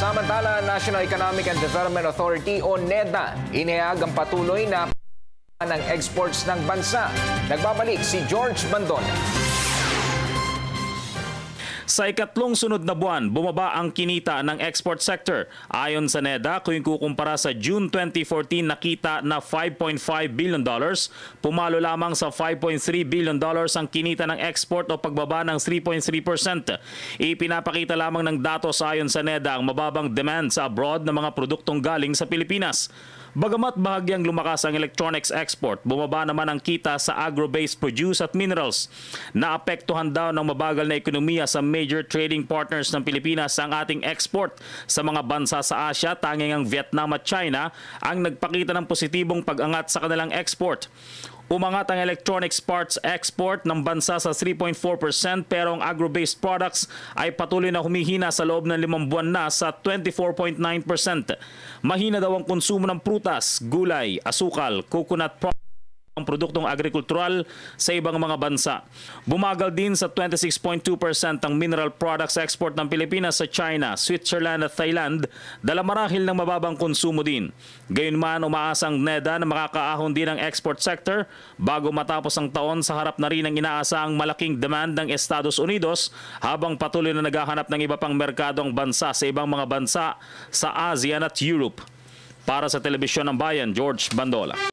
Samantala, National Economic and Development Authority o NEDA, inihayag ang patuloy na ng exports ng bansa. Nagbabalik si George Bandona. Sa ikatlong sunod na buwan, bumaba ang kinita ng export sector. Ayon sa NEDA, kung kukumpara sa June 2014 nakita na $5.5 billion, pumalo lamang sa $5.3 billion ang kinita ng export o pagbaba ng 3.3%. Ipinapakita lamang ng datos ayon sa NEDA ang mababang demand sa abroad ng mga produktong galing sa Pilipinas. Bagamat bahagyang lumakas ang electronics export, bumaba naman ang kita sa agro-based produce at minerals. Naapektuhan daw ng mabagal na ekonomiya sa major trading partners ng Pilipinas ang ating export. Sa mga bansa sa Asia, tanging ang Vietnam at China ang nagpakita ng positibong pag-angat sa kanilang export. Umangat ang electronics parts export ng bansa sa 3.4% pero ang agro-based products ay patuloy na humihina sa loob ng 5 buwan na sa 24.9%. Mahina daw ang konsumo ng prutas, gulay, asukal, coconut products, ang produktong agrikultural sa ibang mga bansa. Bumagal din sa 26.2% ang mineral products export ng Pilipinas sa China, Switzerland at Thailand, dala marahil ng mababang konsumo din. Gayunman, umaasang NEDA na makakaahon din ang export sector bago matapos ang taon sa harap na rin ang inaasang malaking demand ng Estados Unidos habang patuloy na naghahanap ng iba pang merkado ang bansa sa ibang mga bansa sa ASEAN at Europe. Para sa Telebisyon ng Bayan, George Bandola.